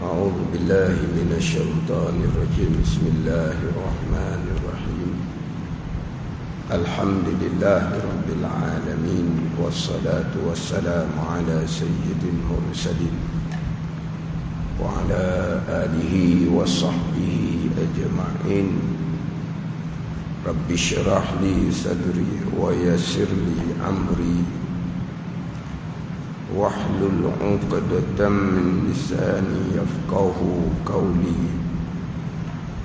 أعوذ بالله من الشيطان الرجيم. بسم الله الرحمن الرحيم. الحمد لله رب العالمين، والصلاة والسلام على سيد المرسلين وعلى آله وصحبه أجمعين. رب اشرح لي صدري ويسر لي أمري واحلل عقدة من لساني يفقه قولي.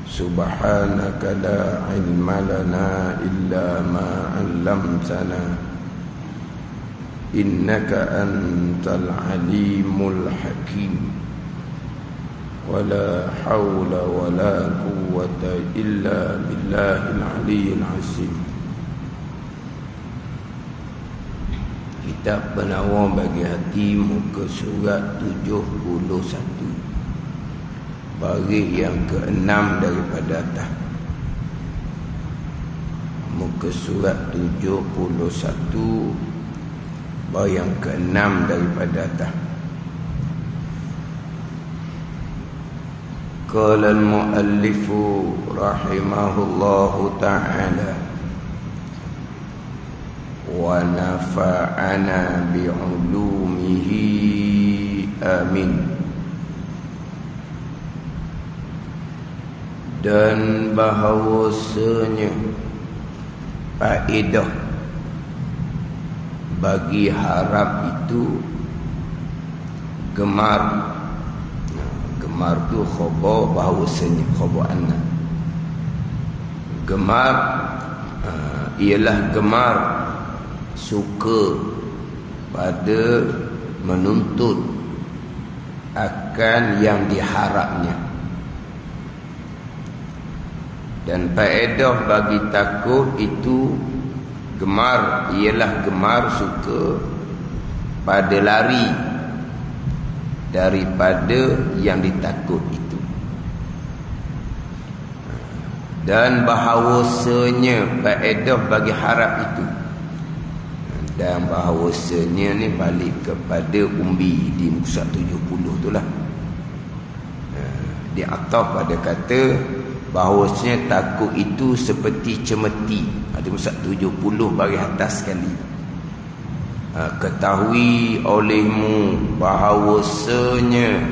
سبحانك لا علم لنا إلا ما علمتنا إنك أنت العليم الحكيم. ولا حول ولا قوة إلا بالله العلي العظيم. Kitab Penawar Bagi Hati, muka surat 71, baris yang ke-6 daripada atas. Muka surat 71, baris yang ke-6 daripada atas. Qala al-muallifu rahimahullahu ta'ala wa nafa'ana bi'ulumihi amin. Dan bahawasanya faedah bagi harap itu gemar. Gemar tu khabar, bahawasanya khabar anna. Gemar ialah gemar, suka pada menuntut akan yang diharapnya. Dan faedah bagi takut itu gemar, ialah gemar suka pada lari daripada yang ditakut itu. Dan bahawasanya faedah bagi harap itu, dan bahawasanya ni balik kepada umbi di muka 70 tu lah. Dia ataf pada kata bahawasanya takut itu seperti cemeti. Ada muka 70 baris atas sekali. Ketahui olehmu bahawasanya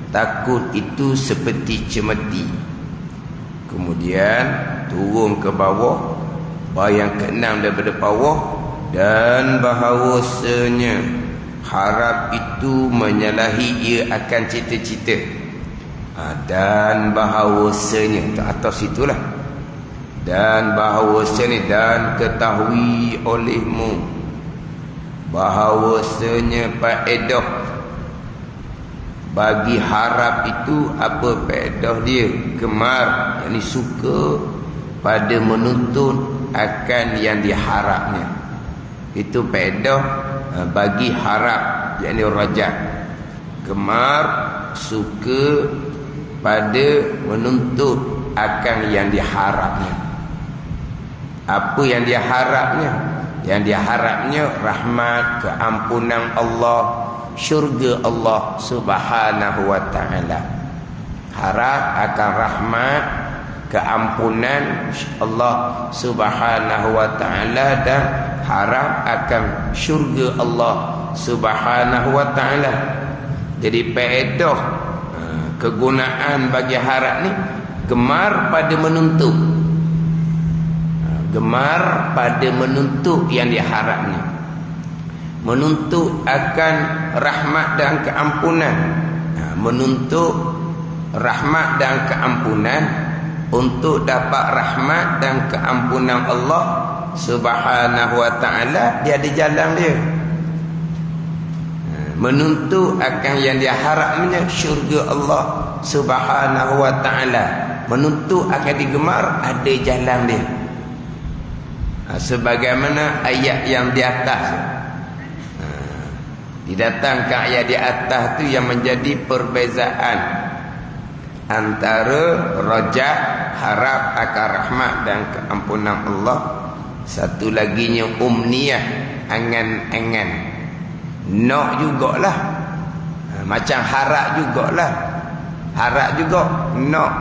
takut itu seperti cemeti. Kemudian turun ke bawah, baris yang ke-6 daripada bawah. Dan bahawasanya harap itu menyalahi ia akan cita-cita. Dan bahawasanya ke atas itulah. Dan bahawasanya, dan ketahui olehmu bahawasanya faedah bagi harap itu, apa faedah dia? Gemar, yakni suka pada menuntut akan yang diharapnya. Itu faedah bagi harap, yakni rajak. Gemar, suka pada menuntut akan yang diharapnya. Apa yang diharapnya? Yang diharapnya rahmat, keampunan Allah, syurga Allah subhanahu wa ta'ala. Harap akan rahmat, keampunan Allah subhanahu wa ta'ala, dan harap akan syurga Allah subhanahu wa ta'ala. Jadi faedah kegunaan bagi harap ni gemar pada menuntut. Gemar pada menuntut yang diharapnya, menuntut akan rahmat dan keampunan. Menuntut rahmat dan keampunan, untuk dapat rahmat dan keampunan Allah subhanahu wa ta'ala, dia ada jalan dia. Menuntut akan yang diharapnya, syurga Allah subhanahu wa ta'ala, menuntut akan digemar, ada jalan dia. Sebagaimana ayat yang di atas, didatangkan ayat di atas tu yang menjadi perbezaan antara rajak, harap akan rahmat dan keampunan Allah. Satu laginya umniyah, angan-angan. Nak jugalah, macam harap jugalah. harap juga nak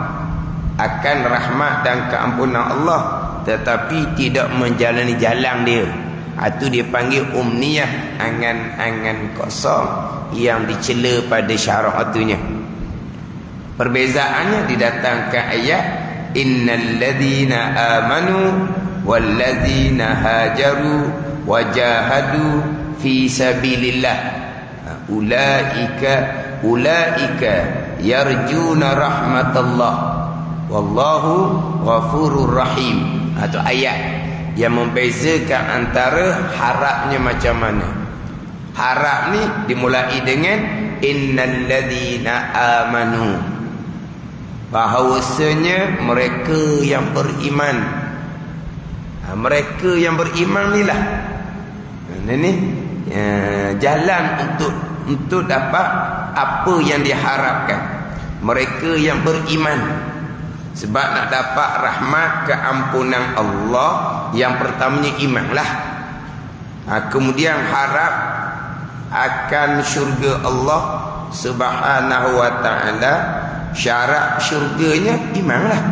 akan rahmat dan keampunan Allah, tetapi tidak menjalani jalan dia. Itu dia panggil umniyah, angan-angan kosong yang dicela pada syarak itunya. Perbezaannya didatangkan ayat innal ladzina amanu wal ladzina hajaru wajahadu fi sabilillah ulaika yarjuna rahmatallah wallahu ghafurur rahim. Itu ayat yang membezakan antara harapnya macam mana. Harap ni dimulai dengan innal ladzina amanu, bahawasanya mereka yang beriman. Mereka yang beriman ni lah ini jalan untuk dapat apa yang diharapkan. Mereka yang beriman. Sebab nak dapat rahmat keampunan Allah, yang pertamanya imanlah. Kemudian harap akan syurga Allah Subhanahu wa ta'ala. Syarat syurganya imanlah.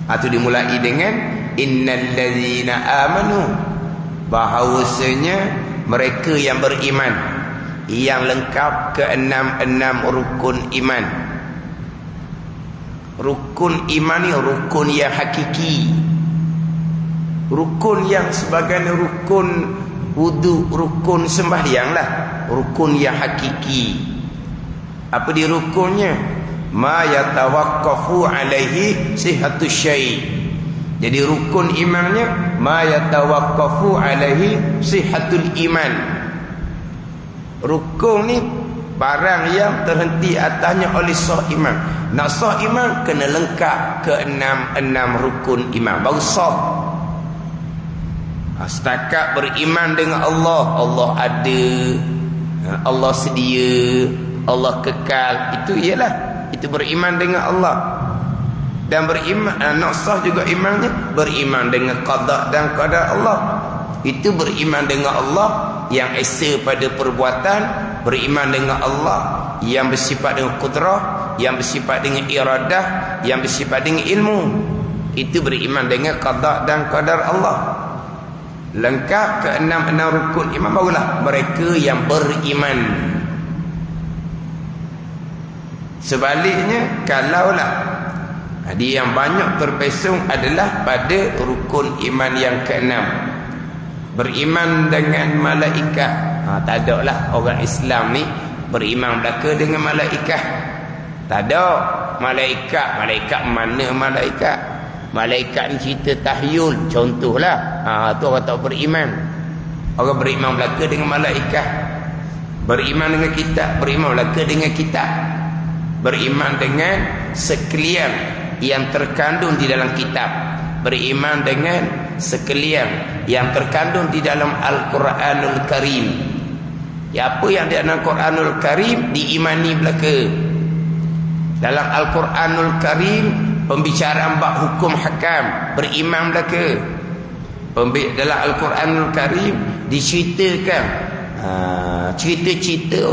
Itu dimulai dengan innal ladzina amanu, bahawasanya mereka yang beriman, yang lengkap ke-6 rukun iman. Rukun iman ni rukun yang hakiki, rukun yang sebagai rukun wudu, rukun sembahyang lah, rukun yang hakiki. Apa dia rukunnya? Ma yatawaqqafu alaihi sihhatus syai'. Jadi rukun imannya ma yatawaqqafu alaihi sihhatul iman. Rukun ni barang yang terhenti atasnya oleh sah iman. Nak sah iman kena lengkap ke-6 rukun iman baru sah. Setakat beriman dengan Allah, Allah ada, Allah sedia, Allah kekal, itu ialah itu beriman dengan Allah. Dan beriman, nak sah juga imannya beriman dengan qada dan qadar Allah. Itu beriman dengan Allah yang esa pada perbuatan, beriman dengan Allah yang bersifat dengan kudrah, yang bersifat dengan iradah, yang bersifat dengan ilmu. Itu beriman dengan qada dan qadar Allah. Lengkap ke-6 rukun iman, barulah mereka yang beriman. Sebaliknya, kalaulah dia yang banyak terpesong adalah pada rukun iman yang ke-6, beriman dengan malaikat. Tak ada lah orang Islam ni beriman belaka dengan malaikat. Tak ada. Malaikat mana malaikat? Malaikat ni cerita tahyul, contohlah. Tu orang tak beriman. Orang beriman belaka dengan malaikat. Beriman dengan kitab, beriman belaka dengan kitab. Beriman dengan sekalian yang terkandung di dalam kitab, beriman dengan sekalian yang terkandung di dalam Al-Quranul Karim. Ya, apa yang di dalam Al-Quranul Karim diimani belaka. Dalam Al-Quranul Karim pembicaraan bab hukum hakam, beriman belaka. Dalam Al-Quranul Karim diceritakan cerita-cerita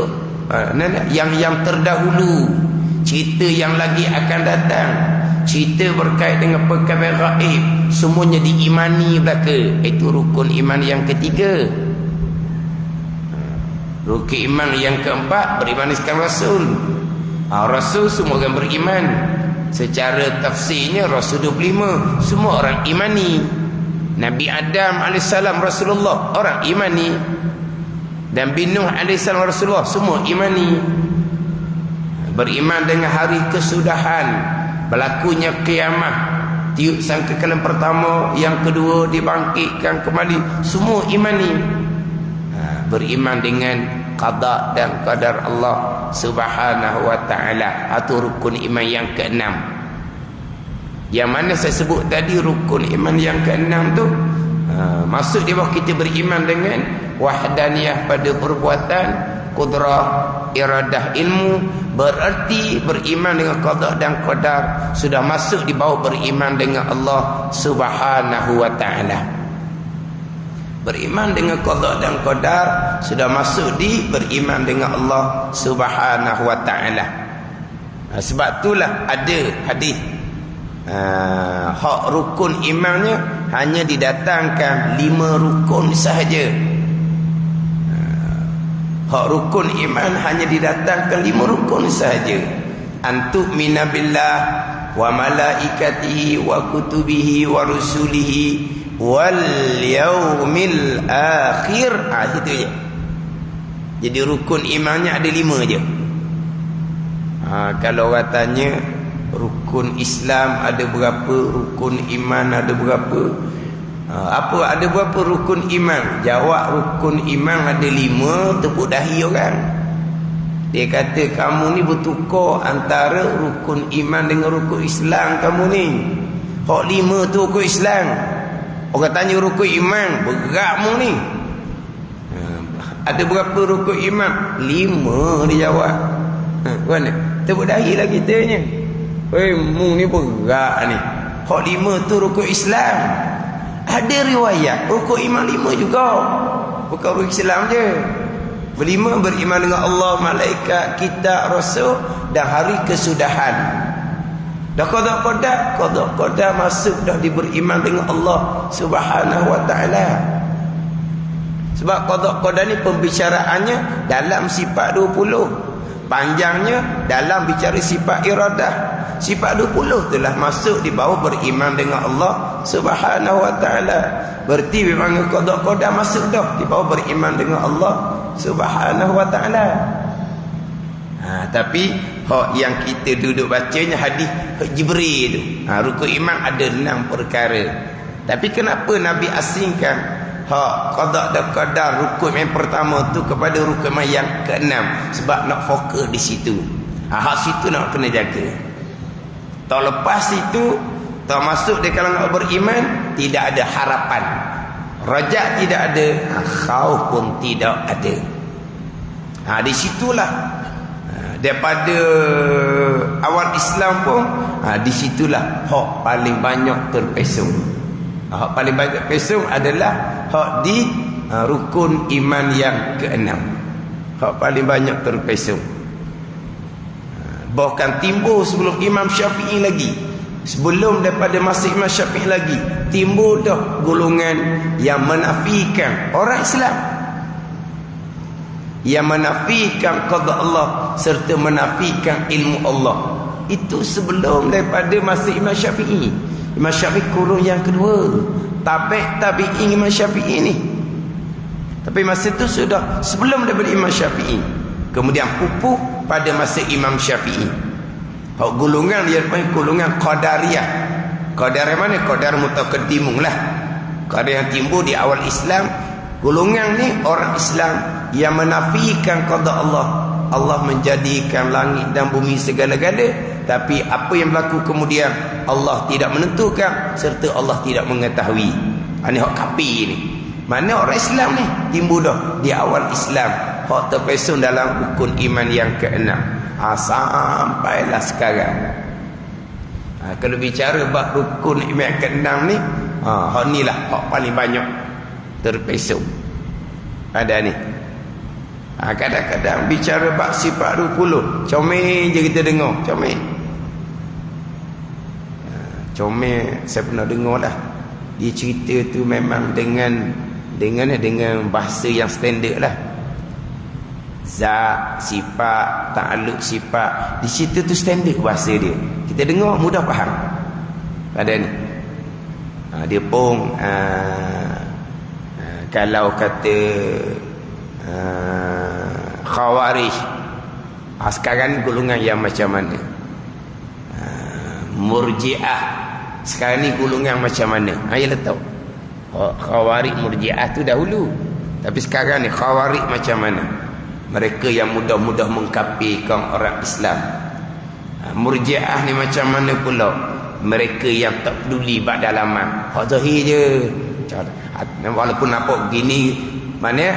yang terdahulu, cerita yang lagi akan datang, cerita berkait dengan perkara gaib, semuanya diimani belaka. Itu rukun iman yang ketiga. Rukun iman yang keempat, beriman dengan Rasul. Rasul semua orang beriman. Secara tafsirnya Rasul 25 semua orang imani. Nabi Adam AS Rasulullah orang imani. Dan Nabi Nuh AS Rasulullah semua imani. Beriman dengan hari kesudahan, berlakunya kiamat, tiup sangkakala pertama, yang kedua dibangkitkan kembali, semua imani. Beriman dengan qada dan qadar Allah Subhanahu wa ta'ala. Itu rukun iman yang ke-6. Yang mana saya sebut tadi, rukun iman yang ke-6 tu masuk di bawah kita beriman dengan wahdaniyah pada perbuatan, kudrah, iradah, ilmu. Berarti beriman dengan qada dan qadar sudah masuk di bawah beriman dengan Allah Subhanahu wa ta'ala. Beriman dengan qada dan qadar sudah masuk di beriman dengan Allah Subhanahu wa ta'ala. Sebab itulah ada hadis hak rukun imannya hanya didatangkan 5 rukun sahaja. Hak rukun iman hanya didatangkan 5 rukun sahaja. Antuk minabillah wa malaikatihi wa kutubihi wa rusulihi wal yaumil akhir. Itu je. Jadi rukun imannya ada 5 je. Kalau orang tanya rukun Islam ada berapa, rukun iman ada berapa, apa ada berapa rukun iman? Jawab rukun iman ada 5, tepuk dahi orang. Dia kata kamu ni bertukar antara rukun iman dengan rukun Islam kamu ni. Hak 5 tu rukun Islam. Orang tanya rukun iman, beratmu ni. Ada berapa rukun iman? 5 dia jawab. Mana? Tepuk dahi lah kitanya. Mu ni berat ni. Hak 5 tu rukun Islam. Ada riwayat rukun iman 5 juga. Bukan rukun Islam je. Berlima beriman dengan Allah, malaikat, kitab, rasul dan hari kesudahan. Dah qada masuk dah diberiman dengan Allah Subhanahu wa taala. Sebab qada ni pembicaraannya dalam sifat 20. Panjangnya dalam bicara sifat iradah. Sifat 20 telah masuk di bawah beriman dengan Allah Subhanahu wa taala. Berarti memang qada masuk dah di bawah beriman dengan Allah Subhanahu wa taala. Tapi hak yang kita duduk bacanya hadis Jibril tu. Rukun iman ada 6 perkara. Tapi kenapa Nabi asingkan hak qada dan qadar rukun yang pertama tu kepada rukun yang ke-6? Sebab nak fokus di situ. Hak situ nak kena jaga. Tak lepas itu, tak masuk di kalangan beriman, tidak ada harapan. Rajak tidak ada, khauf pun tidak ada. Di situlah daripada awal Islam pun, di situlah hak paling banyak terpesong. Hak paling banyak terpesong adalah hak di rukun iman yang ke-6. Hak paling banyak terpesong. Bahkan timbul sebelum Imam Syafi'i lagi. Sebelum daripada masa Imam Syafi'i lagi, timbul dah golongan yang menafikan orang Islam, yang menafikan qada Allah serta menafikan ilmu Allah. Itu sebelum daripada masa Imam Syafi'i. Imam Syafi'i kurun yang kedua, tabi'in Imam Syafi'i ni. Tapi masa itu sudah sebelum daripada Imam Syafi'i. Kemudian pupuh pada masa Imam Syafi'i. Hak golongan dia panggil golongan Qadariyah. Qadar mana? Qadar mutaqaddimun lah. Qadar yang timbul di awal Islam. Golongan ni orang Islam yang menafikan qada Allah. Allah menjadikan langit dan bumi segala-gala, tapi apa yang berlaku kemudian Allah tidak menentukan serta Allah tidak mengetahui. Ini hak kafir ni. Mana orang Islam ni timbul dah di awal Islam. Hak terpesong dalam rukun iman yang ke-6. Sampailah sekarang. Kalau bicara bab rukun iman ke-6 ni, hak ni lah hak paling banyak terpesong. Ada ni. Kadang-kadang bicara bab sifat 20, comel je kita dengar, comel. Comel saya pernah dengar lah. Dia cerita tu memang dengan bahasa yang standard lah. Zat, sifat, ta'aluk sifat. Di situ tu standard bahasa dia. Kita dengar mudah faham. Pada ni. Dia pun kalau kata Khawarij, sekarang ni golongan yang macam mana? Murji'ah, sekarang ni golongan macam mana? Ayalah tahu. Khawarij Murji'ah tu dahulu. Tapi sekarang ni Khawarij macam mana? Mereka yang mudah-mudah mengkafirkan orang Islam. Murji'ah ni macam mana pula? Mereka yang tak peduli bab dalaman. Hak zahir je. Walaupun nampak begini, mana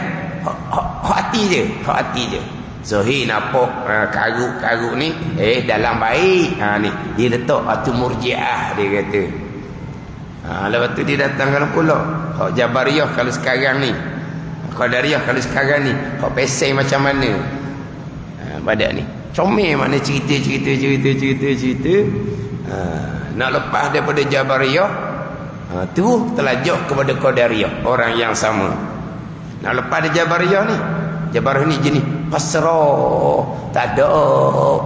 hak hati je, hak hati je. Zahir nampak karuk-karuk ni dalam baik. Ni dia letak tu Murji'ah, dia kata. Lepas tu dia datangkan pula hak Jabariyah kalau sekarang ni, Qadariyah kalau sekarang ni, hak peseng macam mana? Pada ni Comel mana cerita. Nak lepas daripada Jabariyah, tu terlajak kepada Qadariyah, orang yang sama. Nak lepas dari Jabariyah ni, Jabariyah ni jenis pasrah, tak ada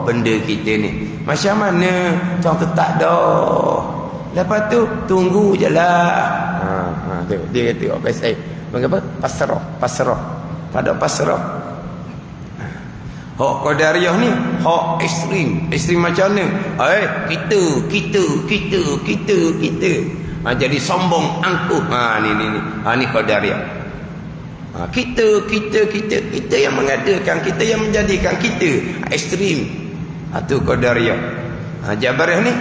benda kita ni. Macam mana contoh tak ada. Lepas tu tunggu je lah. Dia kata apa saya? Mengapa? Pasrah. Tak ada pasrah. Hak Qadariyah ni hak ekstrim. Ekstrim macam mana? Kita. Jadi sombong angkuh. Ni Qadariyah. Kita yang mengadakan, kita yang menjadikan kita ekstrim. Tu Qadariyah. Jabariyah ni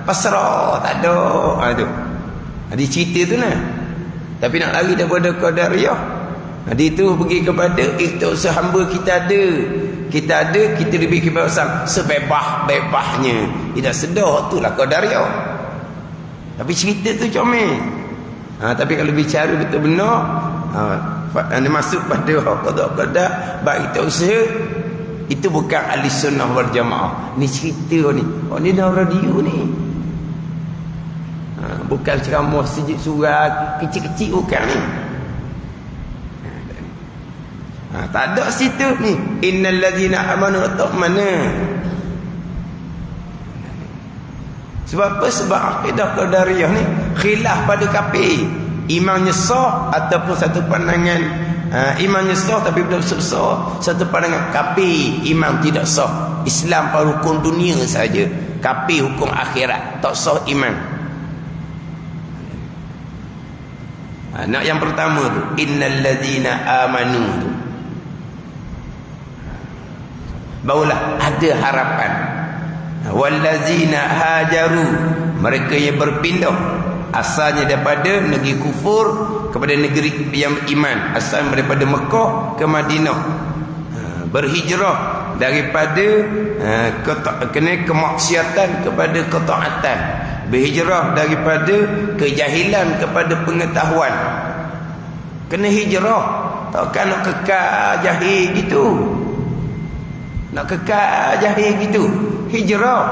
pasrah, tak ada. Dia cerita tu nah. Tapi nak lari daripada Qadariyah, dia tu pergi kepada itu sehamba kita ada, kita lebih kebebasan sebebas-bebasnya. Tidak sedar, itulah Qadariyah. Tapi cerita tu comel. Tapi kalau bicara betul benar, anda masuk pada qada, baik kita usaha, itu bukan ahli sunnah wal jamaah. Ni cerita ni. Ni dah radio ni. Bukan ceramah sejik surat kecil-kecil, bukan ni. Tak ada situ ni. Innal ladzina amanu tatma'innu. Sebab apa? Sebab akidah Qadariyah ni khilaf pada kafir. Imannya sah ataupun satu pandangan imannya sah tapi belum sah. Satu pandangan kafir, iman tidak sah. Islam pada hukum dunia saja, kafir hukum akhirat, tak sah iman. Nak yang pertama tu, innal ladzina amanu tu, barulah ada harapan. Wallazina hajaru, mereka yang berpindah asalnya daripada negeri kufur kepada negeri yang iman, asal daripada Mekah ke Madinah, berhijrah daripada kemaksiatan kepada ketaatan, berhijrah daripada kejahilan kepada pengetahuan. Kena hijrah, takkan nak kekal jahil gitu. Nak kekal jahil gitu, hijrah.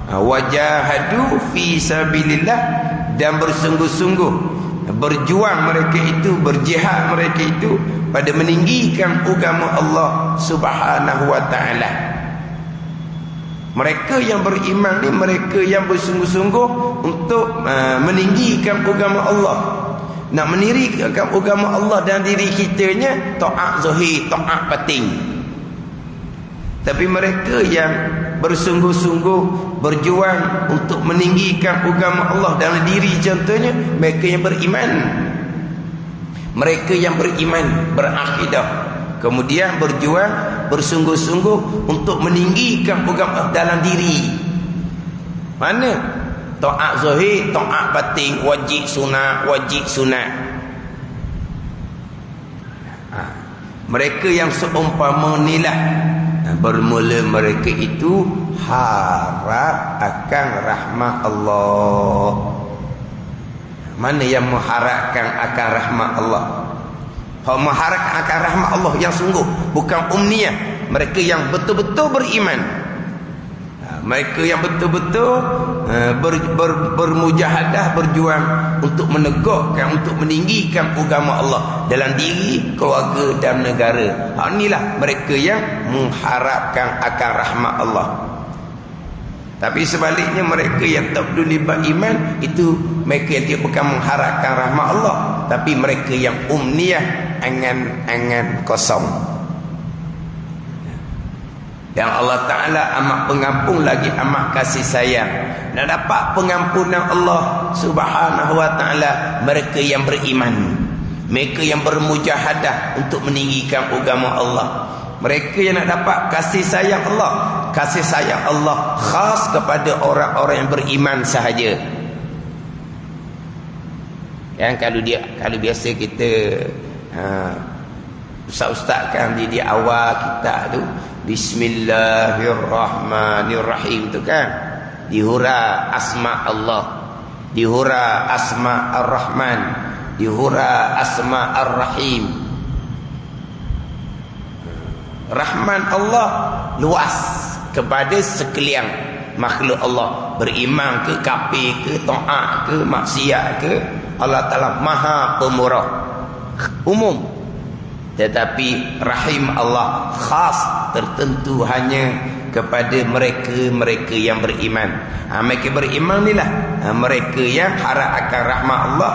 Wajahadu fi sabilillah, dan bersungguh-sungguh berjuang mereka itu, berjihad mereka itu pada meninggikan agama Allah Subhanahu wa taala. Mereka yang beriman ni mereka yang bersungguh-sungguh untuk meninggikan agama Allah. Nak menirikan agama Allah dan diri kitanya, taat zahir, taat batin. Tapi mereka yang bersungguh-sungguh berjuang untuk meninggikan agama Allah dalam diri, contohnya mereka yang beriman. Mereka yang beriman, berakidah, kemudian berjuang bersungguh-sungguh untuk meninggikan agama dalam diri. Mana? Taat zahir, taat batin, wajib sunat. Mereka yang seumpama nilah, bermula mereka itu harap akan rahmat Allah. Mana yang mengharapkan akan rahmat Allah? Mengharapkan akan rahmat Allah yang sungguh, bukan umniyah. Mereka yang betul-betul beriman, mereka yang betul-betul bermujahadah, berjuang untuk menegakkan, untuk meninggikan agama Allah dalam diri, keluarga dan negara. Inilah mereka yang mengharapkan akan rahmat Allah. Tapi sebaliknya, mereka yang tak peduli beriman itu mereka yang bukan mengharapkan rahmat Allah, tapi mereka yang umniyah, angan-angan kosong. Dan Allah Ta'ala amat pengampun lagi amat kasih sayang. Nak dapat pengampunan Allah Subhanahu wa Ta'ala mereka yang beriman, mereka yang bermujahadah untuk meninggikan agama Allah. Mereka yang nak dapat kasih sayang Allah. Kasih sayang Allah khas kepada orang-orang yang beriman sahaja. Yang kalau biasa kita ustaz-ustaz kan di awal kita tu Bismillahirrahmanirrahim tu kan, dihura asma Allah, dihura asma ar-Rahman, dihura asma ar-Rahim. rahmat Allah luas kepada sekalian makhluk Allah, beriman ke, kafir ke, taat ke, maksiat ke, Allah Ta'ala maha pemurah umum. Tetapi rahim Allah khas tertentu hanya kepada mereka-mereka yang beriman. Mereka beriman inilah mereka yang harap akan rahmat Allah.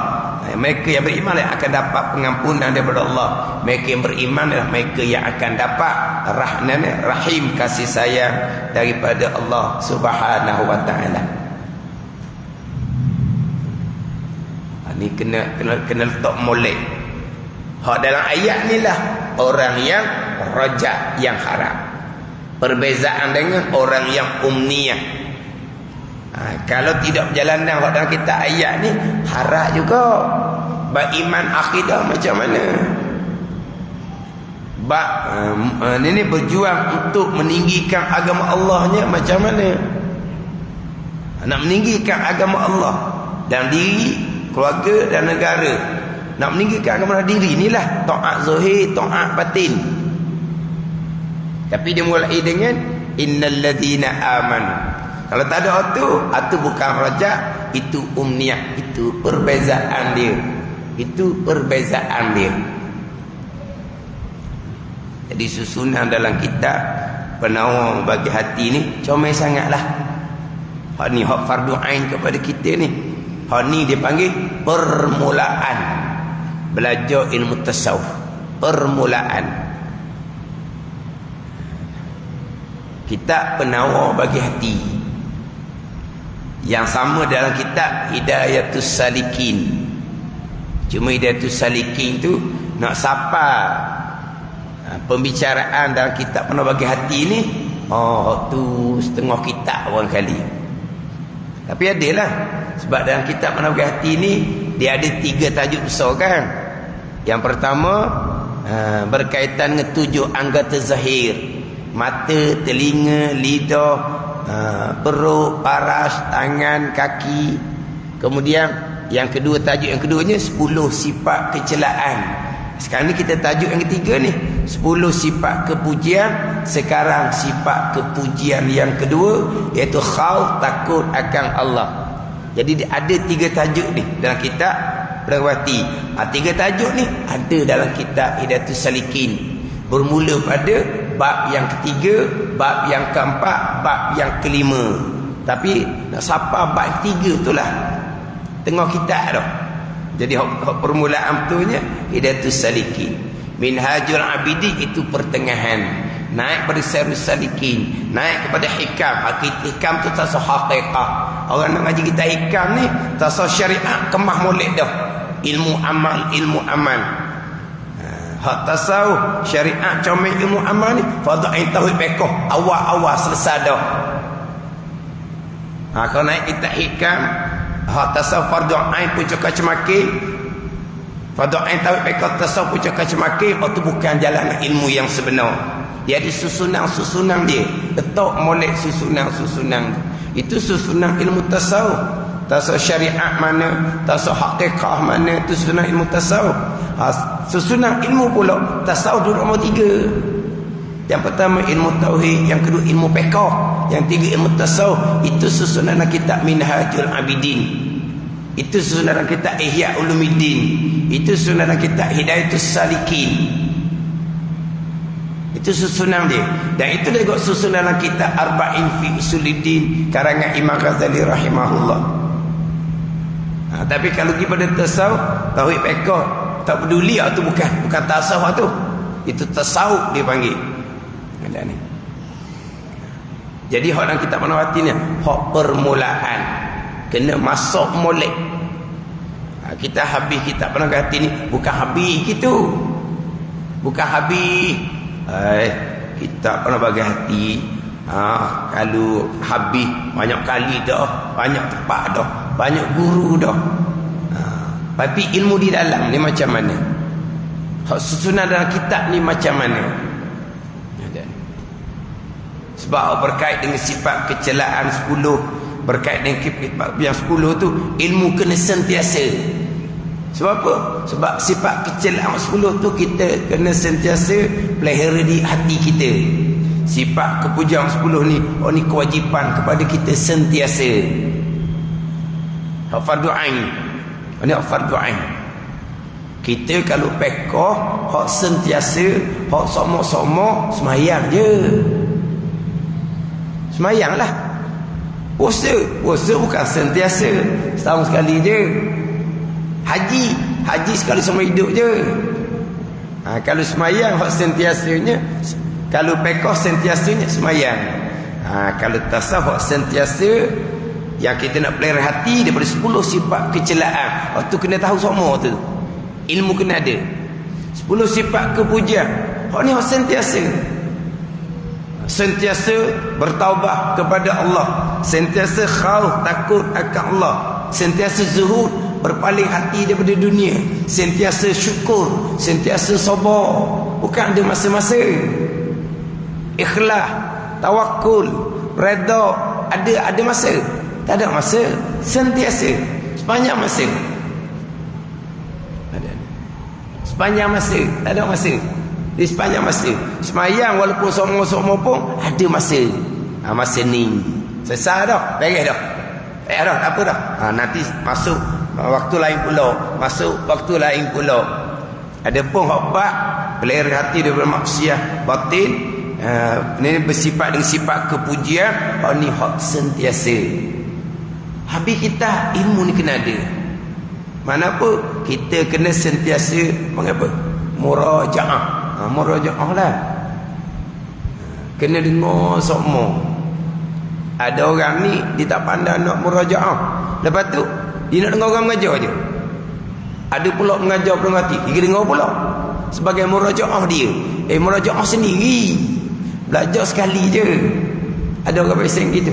Mereka yang beriman yang akan dapat pengampunan daripada Allah. Mereka yang beriman adalah mereka yang akan dapat rahim kasih sayang daripada Allah Subhanahu wa taala. Ini kena letak molek. Hak dalam ayat ni lah orang yang raja, yang harap. Perbezaan dengan orang yang umniyah. Kalau tidak berjalanan hak dalam kitab ayat ni, harap juga. Beriman akidah macam mana? Ini berjuang untuk meninggikan agama Allahnya macam mana? Nak meninggikan agama Allah dalam diri, keluarga dan negara. Nak meninggikan agama diri inilah taat zahir, taat batin. Tapi dia mulai dengan innal ladzina amanu. Kalau tak ada itu bukan rajak, itu umniyah, itu perbezaan dia. Itu perbezaan dia. Jadi susunan dalam kitab penawar bagi hati ni comel sangatlah. Hak ni hak fardu ain kepada kita ni. Hak ni dia panggil permulaan belajar ilmu tasawuf. Permulaan. Kitab penawar bagi hati yang sama dalam kitab Hidayatus Salikin. Cuma Hidayatus Salikin tu nak sapa pembicaraan dalam kitab penawar bagi hati ni, tu setengah kitab orang kali. Tapi adalah sebab dalam kitab penawar bagi hati ni dia ada 3 tajuk besar kan. Yang pertama berkaitan dengan 7 anggota zahir: mata, telinga, lidah, perut, paras, tangan, kaki. Kemudian yang kedua, tajuk yang keduanya 10 sifat kecelaan. Sekarang ni kita tajuk yang ketiga ni 10 sifat kepujian. Sekarang sifat kepujian yang kedua, iaitu khauf, takut akan Allah. Jadi ada 3 tajuk ni dalam kitab Perawati. 3 tajuk ni ada dalam kitab Hidayatus Salikin. Bermula pada bab yang ketiga, bab yang keempat, bab yang kelima. Tapi nak sapa bab ketiga itulah tengah kitab dah. Jadi permulaan betulnya Hidayatus Salikin. Minhajul Abidin itu pertengahan. Naik pada Sirrus Salikin, naik kepada hikam. Hikam tu tak sah hakikat. Orang nak ngaji kita hikam ni tak sah syariat, kemah molek dah. Ilmu amal, ilmu amal. Hak tasawuf syariat comel ilmu amal ni fadhail tauhid bekoh awal-awal selesai dah. Kalau naik kita hikam, hak tasawuf fardu ain pun cakap cemakin, fadhail tauhid bekoh tasawuf pun cakap cemakin, itu bukan jalan ilmu yang sebenar. Dia ada susunan-susunan dia. Letak molek susunan-susunan. Itu susunan ilmu tasawuf. Tasawuf syariat mana, tasawuf hakikah mana, itu susunan ilmu tasawuf. Susunan ilmu pula tasawuf duduk nombor 3. Yang pertama ilmu tauhid, yang kedua ilmu fiqh, yang tiga ilmu tasawuf. Itu susunan kitab Minhajul Abidin. Itu susunan kitab Ihya Ulumuddin. Itu susunan kitab Hidayatus Salikin. Itu susunan dia. Dan itu dia juga susunan kitab Arba'in fi Usuluddin karangan Imam Ghazali rahimahullah. Tapi kalau pergi pada tasawuf, tauhid fiqh, tak peduli atau bukan tasawuf tu. Itu tasawuf dia panggil. Ada ni. Jadi hak dalam kitab Manawati ni hak permulaan. Kena masuk molek. Kita habis kitab Manawati ni bukan habis gitu. Bukan habis. Kitab pernah bagi hati. Kalau habis banyak kali dah, banyak tempat dah, banyak guru dah. Tapi ilmu di dalam ni macam mana? Susunan dalam kitab ni macam mana? Sebab berkait dengan sifat kecelaan 10, berkait dengan sifat yang 10 tu, ilmu kena sentiasa. Sebab apa? Sebab sifat kecelakaan 10 tu kita kena sentiasa pelihara di hati kita. Sifat kepujaan 10 ni, oh ni kewajipan kepada kita sentiasa. Hak fardu ain. Ini hak fardu ain. Kita kalau pekoh, hak sentiasa, hak somok-somok semayang je. Semayang lah. Puasa bukan sentiasa, setahun sekali je. Haji sekali semua hidup je. Kalau semayang hak sentiasanya, kalau pekoh sentiasanya semayang. Kalau tasawuf hak sentiasa, yang kita nak pelihara hati daripada 10 sifat kecelaan. Waktu kena tahu semua tu, ilmu kena ada. 10 sifat kepujian, hak ni hak sentiasa. Sentiasa bertaubat kepada Allah, sentiasa khauf takut akan Allah, sentiasa zuhud berpaling hati daripada dunia, sentiasa syukur, sentiasa sabar, bukan ada masa-masa. Ikhlas, tawakul, redha, ada masa? Tak ada masa, sentiasa sepanjang masa. Sepanjang masa, tak ada masa. Di sepanjang masa semayang, walaupun semua-semua pun ada masa. Masa ni selesai dah, beres dah, tak apa dah. Nanti masuk waktu lain pula, masuk waktu lain pula. Ada pun hak bab pelihara hati daripada maksiat batin, ini bersifat dengan sifat kepujian. Hak ni hak sentiasa. Habis kita ilmu ni kena ada. Mana apa kita kena sentiasa mengapa? Murajaah. Murajaah lah. Kena dengar semua. Ada orang ni dia tak pandai nak murajaah. Lepas tu dia nak dengar orang mengajar je. Ada pula mengajar belum mati, dia dengar pula sebagai murajaah dia. Murajaah sendiri, belajar sekali je. Ada orang pesen gitu,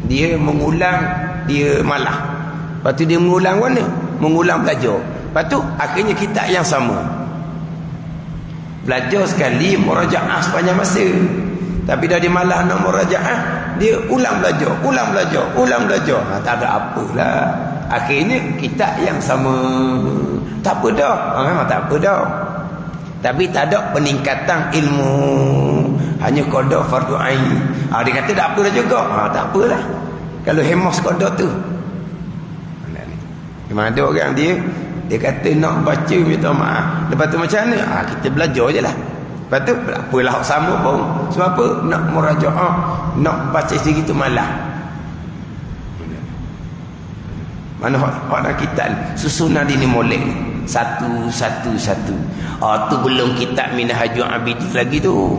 dia mengulang, dia malah. Lepas tu dia mengulang mana? Mengulang belajar. Lepas tu akhirnya kitab yang sama. Belajar sekali, murajaah sepanjang masa. Tapi dah dia malah nak murajaah, dia ulang belajar. Tak ada apalah. Akhirnya kitab yang sama. Tak apa dah. Memang tak apa dah. Tapi tak ada peningkatan ilmu. Hanya qada fardu ain. Dia kata tak apa dah juga. Tak apalah. Kalau hemos qada tu. Memang ada orang dia kata nak baca minta maaf. Lepas tu macam mana? Kita belajar je lah. Lepas tu apalah sama pun. Sebab apa? Nak murajaah, nak baca sendiri tu malah. Mana hak nak kitab susunan ini molek satu. Tu belum kitab Minhajul Abidin lagi tu.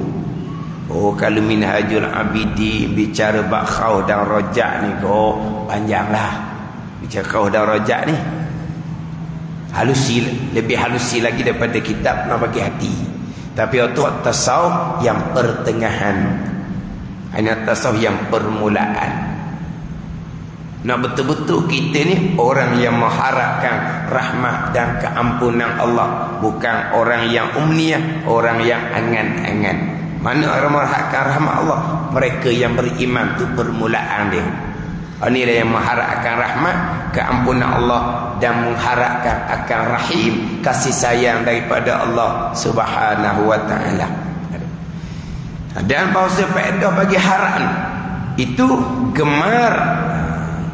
Kalau Minhajul Abidin bicara bab khauf dan rajak ni, panjanglah. Bicara khauf dan rajak ni lebih halusi lagi daripada kitab nak bagi hati. Tapi waktu tasawuf yang pertengahan, hanya tasawuf yang permulaan. Nak betul-betul kita ni orang yang mengharapkan rahmat dan keampunan Allah, bukan orang yang umniyah, orang yang angan-angan. Mana orang mengharapkan rahmat Allah? Mereka yang beriman tu permulaan dia. Inilah yang mengharapkan rahmat, keampunan Allah, dan mengharapkan akan rahim, kasih sayang daripada Allah Subhanahu wa ta'ala. Dan bahasa faedah bagi harap itu gemar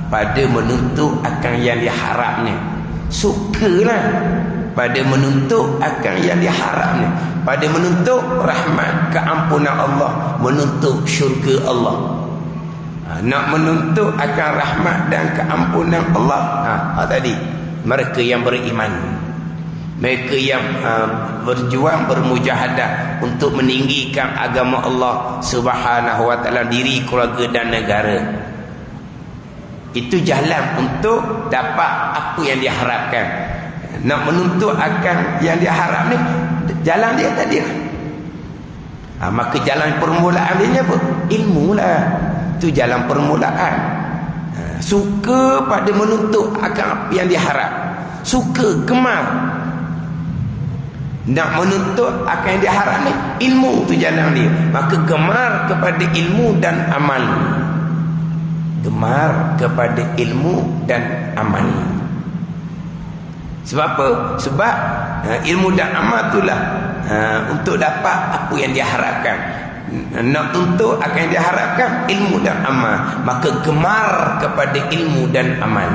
pada menuntut akan yang diharapnya. Sukalah pada menuntut akan yang diharapnya, pada menuntut rahmat, keampunan Allah, menuntut syurga Allah. Nak menuntut akan rahmat dan keampunan Allah. Tadi mereka yang beriman, mereka yang berjuang, bermujahadah untuk meninggikan agama Allah Subhanahu wa ta'ala, diri, keluarga dan negara. Itu jalan untuk dapat apa yang diharapkan. Nak menuntut akan yang diharap ni, jalan dia tadi lah. Maka jalan permulaan dia apa? Ilmu lah. Itu jalan permulaan. Suka pada menuntut akan yang diharap, suka, gemar nak menuntut akan yang diharap ni, ilmu tu jalan dia. Maka gemar kepada ilmu dan amal. Gemar kepada ilmu dan amal. Sebab apa? Sebab ilmu dan amal itulah untuk dapat apa yang diharapkan. Nak tuntut akan yang diharapkan ilmu dan amal, maka gemar kepada ilmu dan amal.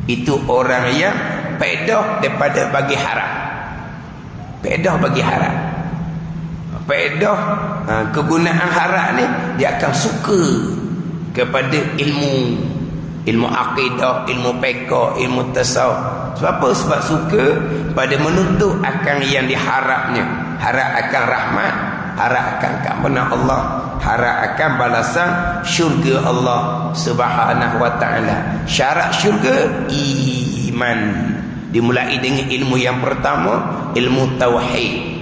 Itu orang yang faedah daripada bagi harap. Faedah bagi harap. Faedah kegunaan harap ni, dia akan suka kepada ilmu akidah, ilmu fiqh, ilmu tasawuf. Sebab apa? Sebab suka pada menuntut akan yang diharapnya. Harap akan rahmat, harap akan keampunan Allah, harap akan balasan syurga Allah Subhanahu wa taala. Syarat syurga iman. Dimulai dengan ilmu yang pertama, ilmu tauhid.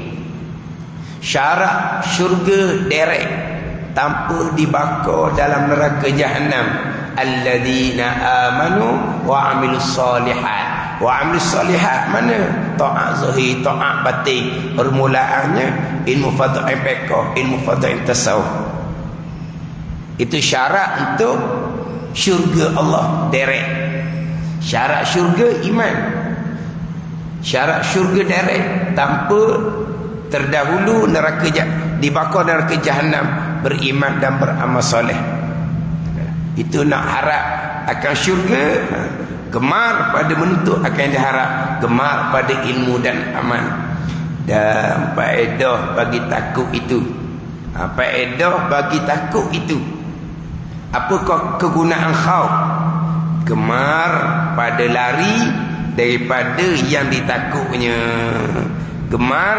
Syarat syurga direct, tanpa dibakar dalam neraka Jahannam. Alladzina amanu wa amilus solihat. Wa amilus solihat mana? Ta'at zahir, ta'at batin. Permulaannya ilmu fadhil fiqh, ilmu fadhil tasawuf. Itu syarat untuk syurga Allah direct. Syarat syurga iman. Syarat syurga direct, tanpa terdahulu neraka dibakar neraka Jahannam, beriman dan beramal soleh. Itu nak harap akan syurga, gemar pada menuntut akan yang diharap, gemar pada ilmu dan amal. Dan faedah bagi takut itu, faedah bagi takut itu, apakah kegunaan khauf? Gemar pada lari daripada yang ditakutnya. Gemar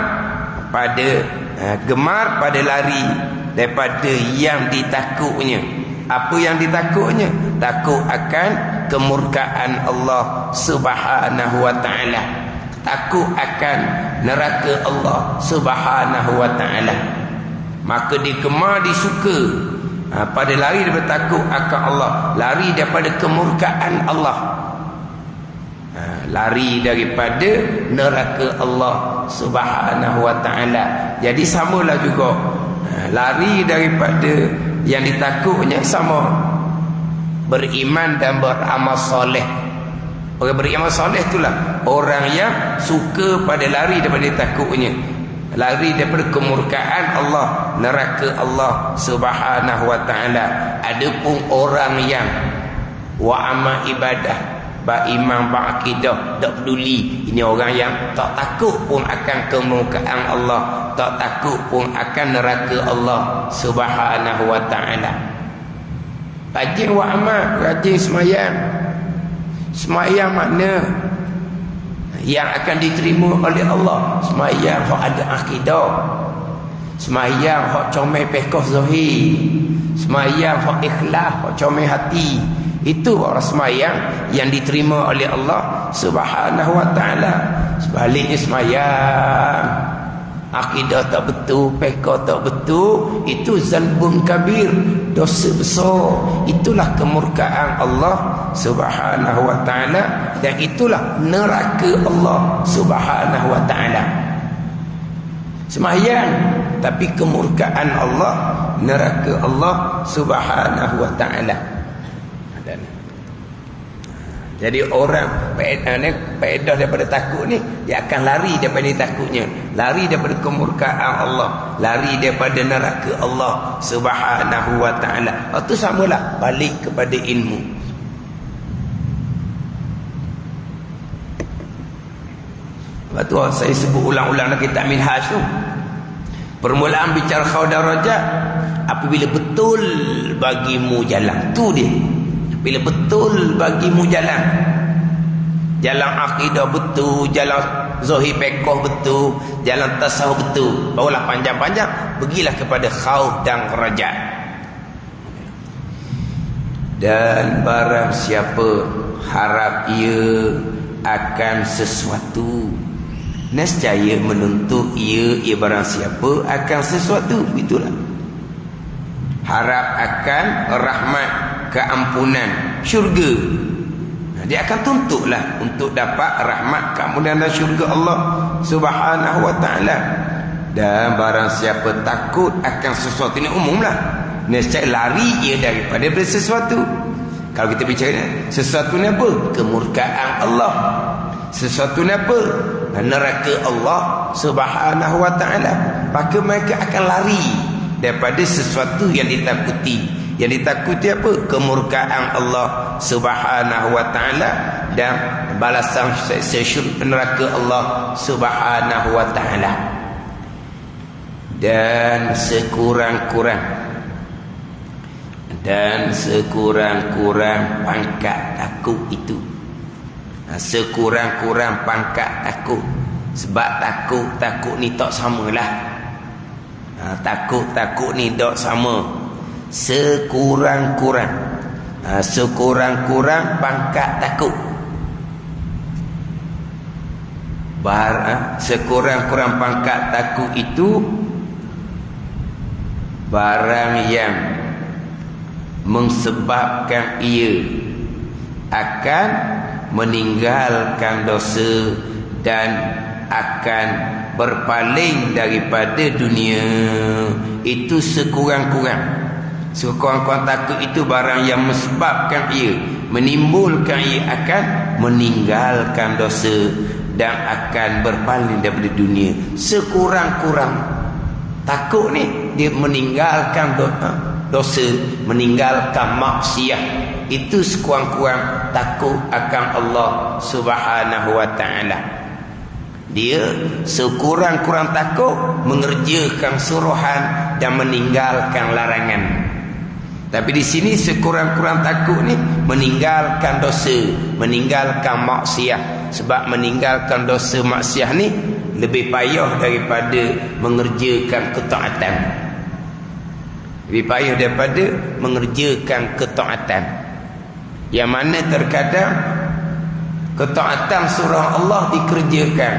pada lari daripada yang ditakutnya. Apa yang ditakutnya? Takut akan kemurkaan Allah Subhanahu wa taala. Takut akan neraka Allah Subhanahu wa taala. Maka digemar, disuka pada lari daripada takut akan Allah, lari daripada kemurkaan Allah, lari daripada neraka Allah Subhanahu wa taala. Jadi samalah juga, lari daripada yang ditakutnya sama, beriman dan beramal soleh. Orang beriman soleh itulah orang yang suka pada lari daripada takutnya, lari daripada kemurkaan Allah, neraka Allah Subhanahu wa taala. Adapun orang yang wa amal ibadah, beriman, berakidah, tak peduli, ini orang yang tak takut pun akan kemurkaan Allah, tak takut pun akan neraka Allah Subhanahu wa taala. Rajin wa amal, rajin semayang. Semayang mana yang akan diterima oleh Allah? Semayang hak ada akidah, semayang hak comel fiqh zahir, semayang hak ikhlas, hak comel hati. Itu orang semayang yang diterima oleh Allah Subhanahu wa taala. Sebaliknya semayang akidah tak betul, fiqh tak betul, itu zanbun kabir, dosa besar. Itulah kemurkaan Allah Subhanahu wa taala, dan itulah neraka Allah Subhanahu wa taala. Semayang tapi kemurkaan Allah, neraka Allah Subhanahu wa taala. Jadi orang faedah daripada takut ni, dia akan lari daripada takutnya, lari daripada kemurkaan Allah, lari daripada neraka Allah Subhanahu wa taala. Itu samalah balik kepada ilmu. Lepas tu saya sebut ulang-ulang dalam kitab Minhaj tu, permulaan bicara khauf darajat apabila betul bagimu jalan tu dia. Bila betul bagimu jalan akidah betul, jalan zahir fiqh betul, jalan tasawuf betul, barulah panjang-panjang pergilah kepada khauf dan rajat. Dan barang siapa harap ia akan sesuatu, nescaya menuntut ia barang siapa akan sesuatu. Itulah harap akan rahmat, keampunan, syurga. Dia akan tuntutlah untuk dapat rahmat, keampunan dan syurga Allah Subhanahu wa taala. Dan barang siapa takut akan sesuatu, ini umumlah, nescaya lari ia daripada sesuatu. Kalau kita bicara sesuatu ni apa? Kemurkaan Allah. Sesuatu apa? Neraka Allah Subhanahu wa ta'ala. Maka mereka akan lari daripada sesuatu yang ditakuti. Yang ditakuti apa? Kemurkaan Allah Subhanahu wa ta'ala dan balasan neraka Allah Subhanahu wa ta'ala. Dan sekurang-kurang pangkat takut itu, sekurang-kurang pangkat takut. Sebab takut ni tak samalah. Takut ni tak sama. Sekurang-kurang pangkat takut. Sekurang-kurang pangkat takut itu barang yang menyebabkan ia akan meninggalkan dosa dan akan berpaling daripada dunia. Itu sekurang-kurang takut itu barang yang menyebabkan ia, menimbulkan ia akan meninggalkan dosa dan akan berpaling daripada dunia. Sekurang-kurang takut ni dia meninggalkan dosa, meninggalkan maksiat. Itu sekurang-kurang takut akan Allah Subhanahu wa ta'ala. Dia sekurang-kurang takut mengerjakan suruhan dan meninggalkan larangan. Tapi di sini sekurang-kurang takut ni meninggalkan dosa, meninggalkan maksiat. Sebab meninggalkan dosa maksiat ni lebih payah daripada mengerjakan ketaatan. Lebih payah daripada mengerjakan ketaatan. Yang mana terkadang ketaatan surah Allah dikerjakan,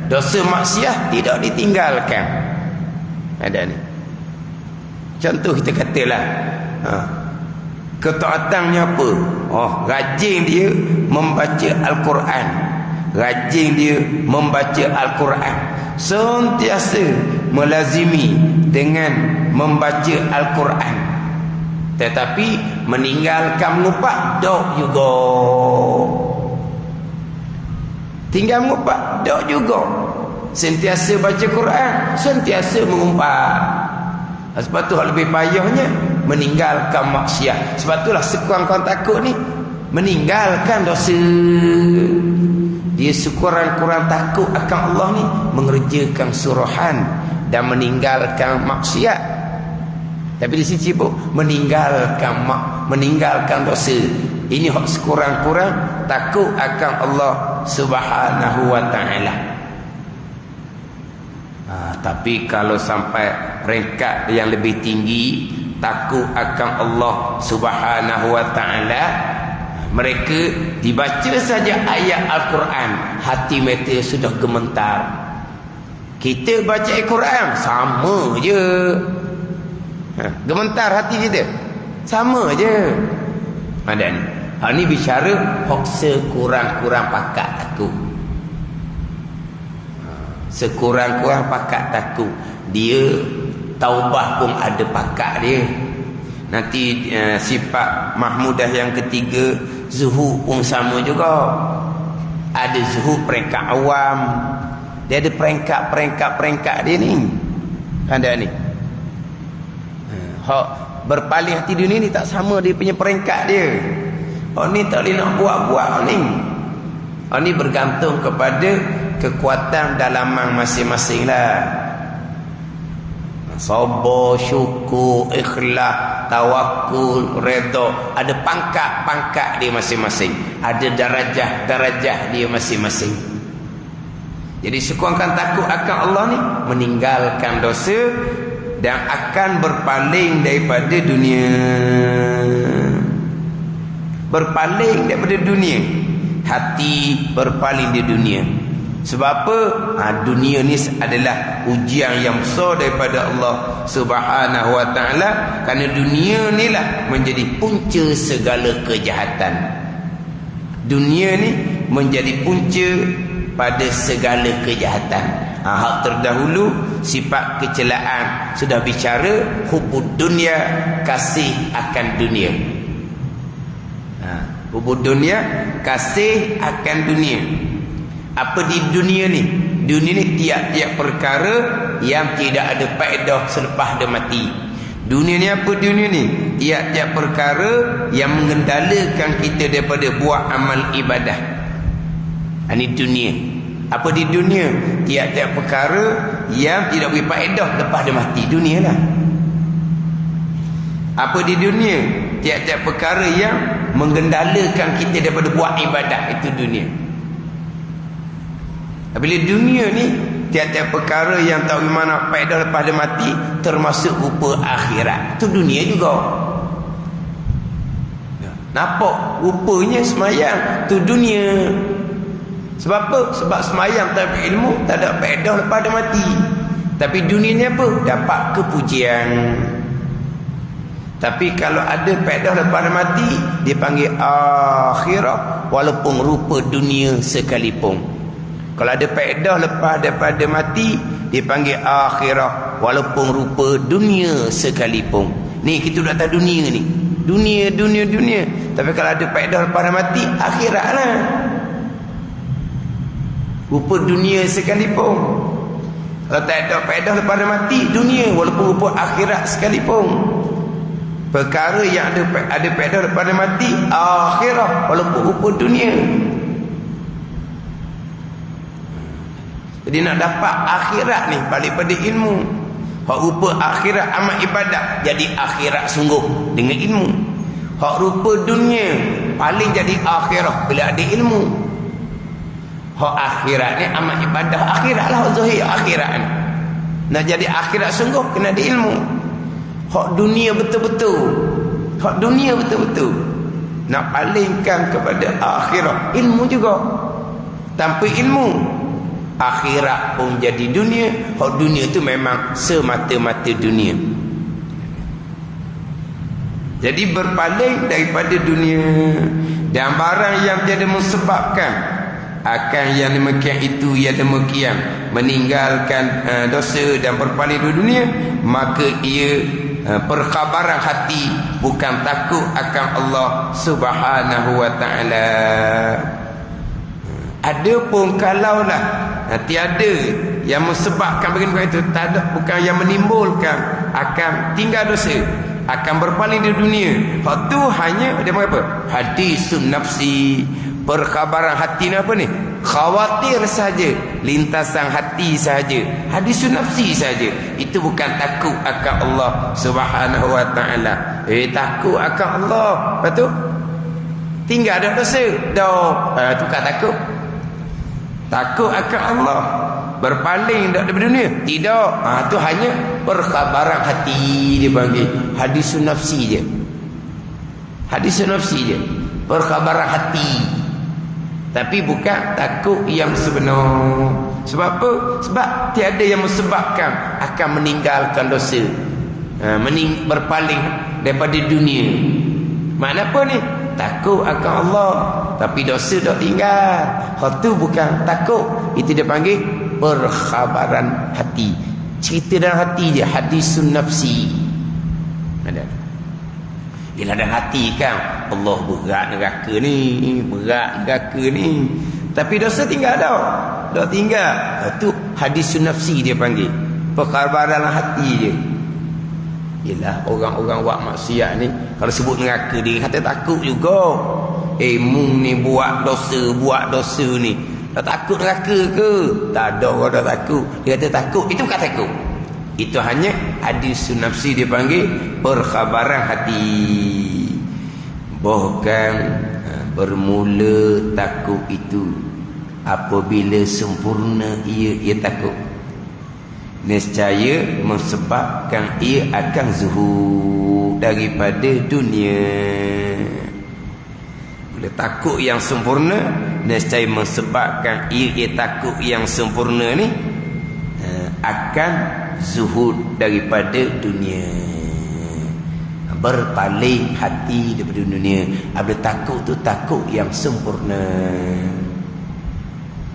dosa maksiat tidak ditinggalkan. Ada ni contoh, kita katalah ketaatannya apa? Rajin dia membaca Al-Quran, rajin dia membaca Al-Quran, sentiasa melazimi dengan membaca Al-Quran, tetapi meninggalkan mengupat dok juga. Tinggal mengupat dok juga. Sentiasa baca Quran, sentiasa mengumpat. Sebab tu lebih payahnya meninggalkan maksiat. Sebab itulah sekurang-kurang takut ni meninggalkan dosa. Dia sekurang-kurang takut akan Allah ni mengerjakan suruhan dan meninggalkan maksiat. Tapi di sini sibuk meninggalkan dosa. Ini hak sekurang-kurang takut akan Allah Subhanahu wa ta'ala. Tapi kalau sampai peringkat yang lebih tinggi, takut akan Allah Subhanahu wa ta'ala, mereka dibaca saja ayat Al-Quran, hati mereka sudah gemetar. Kita baca Al-Quran sama je, gemetar hati kita, sama je. Ada ni. Ini bicara hak sekurang-kurang pakat takut. Sekurang-kurang pakat takut. Dia taubah pun ada pakat dia. Nanti sifat mahmudah yang ketiga, zuhud pun sama juga. Ada zuhud peringkat awam, dia ada peringkat dia ni. Ada ni. Hak berpaling hati dunia ni tak sama dia punya peringkat dia. Ni tak boleh nak buat-buat ni. Ni bergantung kepada kekuatan dalaman masing-masing lah. Sabar, syukur, ikhlas, tawakul, redha. Ada pangkat-pangkat dia masing-masing. Ada darajah-darajah dia masing-masing. Jadi sekurang-kurang takut akan Allah ni meninggalkan dosa dan akan berpaling daripada dunia. Berpaling daripada dunia. Hati berpaling di dunia. Sebab apa? Dunia ni adalah ujian yang besar daripada Allah Subhanahu wa ta'ala. Kerana dunia ni lah menjadi punca segala kejahatan. Dunia ni menjadi punca pada segala kejahatan. Hak terdahulu sifat kecelaan sudah bicara, hubud dunia, kasih akan dunia. Hubud dunia, kasih akan dunia. Apa di dunia ni? Dunia ni tiap-tiap perkara yang tidak ada faedah selepas dia mati. Dunia ni apa dunia ni? Tiap-tiap perkara yang mengendalikan kita daripada buat amal ibadah. Ini dunia. Apa di dunia? Tiap-tiap perkara yang tidak beri faedah lepas dia mati. Dunia lah. Apa di dunia? Tiap-tiap perkara yang mengendalikan kita daripada buat ibadah. Itu dunia. Bila dunia ni tiap-tiap perkara yang tak beri mana faedah lepas dia mati, termasuk rupa akhirat. Itu dunia juga. Nampak rupanya semayang tu dunia. Sebab apa? Sebab semayang tanpa ilmu tak ada faedah lepas dia mati. Tapi dunia ni apa? Dapat kepujian. Tapi kalau ada faedah lepas dia mati, dia panggil akhirah, walaupun rupa dunia sekalipun. Kalau ada faedah lepas daripada mati, dia panggil akhirah, walaupun rupa dunia sekalipun. Ni kita dah tahu dunia ni. Dunia. Tapi kalau ada faedah lepas dia mati, akhirat lah. Rupa dunia sekalipun. Kalau tak ada faedah lepas dia mati, dunia, walaupun rupa akhirat sekalipun. Perkara yang ada faedah lepas dia mati, akhirah, walaupun rupa dunia. Jadi nak dapat akhirat ni balik pada ilmu. Hak rupa akhirat amal ibadah, jadi akhirat sungguh dengan ilmu. Hak rupa dunia paling jadi akhirah bila ada ilmu. Hak akhirat ni amal ibadah akhirat lah, zahir akhirat ni. Nak jadi akhirat sungguh kena ada ilmu. Hak dunia betul-betul. Hak dunia betul-betul. Nak palingkan kepada akhirat, ilmu juga. Tanpa ilmu, akhirat pun jadi dunia. Hak dunia tu memang semata-mata dunia. Jadi berpaling daripada dunia dan barang yang tiada menyebabkan akan yang demikian itu, yang demikian meninggalkan dosa dan berpaling dari dunia, maka ia perkhabaran hati, bukan takut akan Allah Subhanahu wa ta'ala. Adapun kalaulah tiada yang menyebabkan begini itu, tak ada, bukan yang menimbulkan akan tinggal dosa, akan berpaling di dunia. Hak tu hanya dia apa? Hadisun nafsi, perkhabaran hati ni apa ni? Khawatir saja, lintasan hati saja, hadisun nafsi saja. Itu bukan takut akan Allah Subhanahu wa ta'ala. Takut akan Allah, lepas tu tinggal ada dosa dah, tu kan takut. Takut akan Allah, berpaling daripada dunia, tidak. Tu hanya perkhabaran hati, dia panggil hadisun nafsi je. Hadisun nafsi je, perkhabaran hati. Tapi bukan takut yang sebenar. Sebab apa? Sebab tiada yang menyebabkan akan meninggalkan dosa, berpaling daripada dunia. Makna apa ni? Takut akan Allah, tapi dosa dah tinggal. Hal tu bukan takut, itu dia panggil perkhabaran hati. Cerita dalam hati je, hadisun nafsi. Ada. Bila dalam hati kan, Allah berat neraka ni, tapi dosa tinggal dah. Dah tinggal. Itu hadisun nafsi dia panggil. Perkhabaran hati je. Yelah, orang-orang buat maksiat ni, kalau sebut neraka dia kata takut juga. Mung ni buat dosa ni, dah takut neraka ke? Tak ada orang dah takut. Dia kata takut, itu bukan takut. Itu hanya hadisun nafsi, dia panggil perkhabaran hati. Bahkan bermula takut itu apabila sempurna ia takut, nescaya menyebabkan ia akan zuhud daripada dunia. Bila takut yang sempurna, nescaya menyebabkan ia takut yang sempurna ni akan zuhud daripada dunia, berpaling hati daripada dunia. Bila takut tu takut yang sempurna.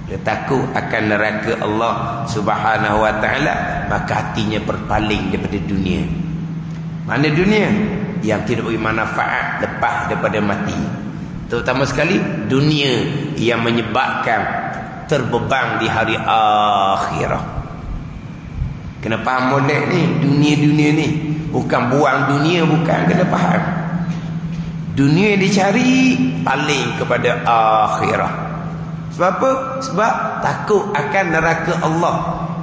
Dia takut akan neraka Allah Subhanahu wa ta'ala, maka hatinya berpaling daripada dunia. Mana dunia? Yang tidak beri manfaat lepas daripada mati. Terutama sekali dunia yang menyebabkan terbeban di hari akhirah. Kena faham molek ni, dunia-dunia ni bukan buang dunia, bukan, kena faham. Dunia dicari paling kepada akhirah. Sebab apa? Sebab takut akan neraka Allah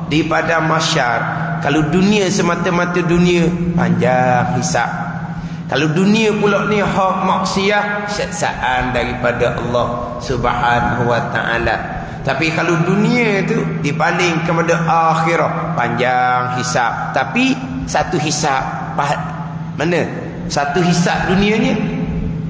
di pada mahsyar. Kalau dunia semata-mata dunia, panjang hisab. Kalau dunia pula ni hak maksiat, siksaan daripada Allah Subhanahu wa taala. Tapi kalau dunia tu dipaling kepada akhirah, panjang hisab. Tapi satu hisab mana? Satu hisab dunianya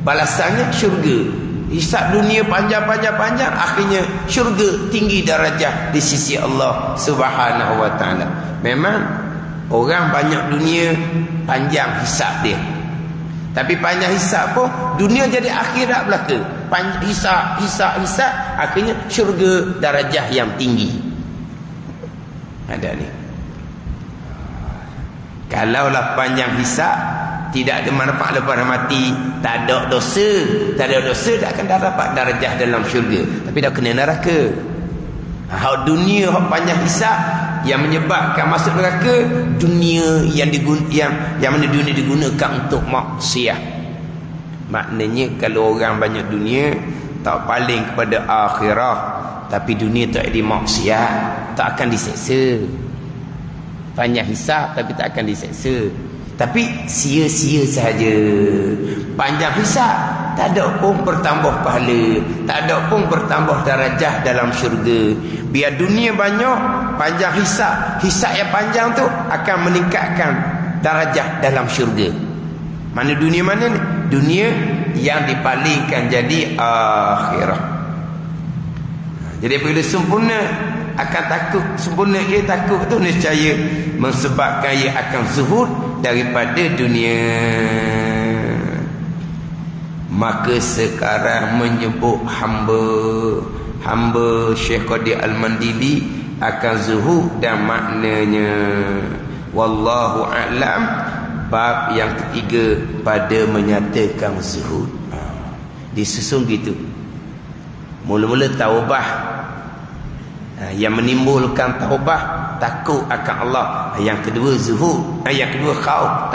balasannya syurga. Hisab dunia panjang-panjang, akhirnya syurga, tinggi darajah di sisi Allah Subhanahu wa taala. Memang orang banyak dunia, panjang hisab dia. Tapi panjang hisab pun dunia jadi akhirat belaka. Hisab, akhirnya syurga, darajah yang tinggi. Ada ni. Kalaulah panjang hisab, tidak ada manfaat lepas mati, tak ada dosa, tak akan dapat darajah dalam syurga, tapi dah kena neraka. Hak dunia, hak panjang hisab yang menyebabkan masuk neraka, dunia yang mana dunia digunakan untuk maksiat. Maknanya kalau orang banyak dunia, tak paling kepada akhirah, tapi dunia tak ada maksiat, tak akan diseksa. Panjang hisab tapi tak akan diseksa, tapi sia-sia sahaja. Panjang hisab, tak ada pun bertambah pahala, tak ada pun bertambah darajah dalam syurga. Biar dunia banyak, panjang hisab yang panjang tu akan meningkatkan darajah dalam syurga. Mana dunia mana ni? Dunia yang dipalingkan jadi akhirah. Jadi bila sempurna akan takut, sempurna ia takut tu nescaya menyebabkan ia akan zuhud daripada dunia. Maka sekarang menyebut hamba Syekh Qadir Al-Mandili akan zuhud dan maknanya. Wallahu a'lam. Bab yang ketiga pada menyatakan zuhud. Disusun gitu. Mula-mula taubah, yang menimbulkan taubah, takut akan Allah. Yang kedua zuhud, yang kedua khauf,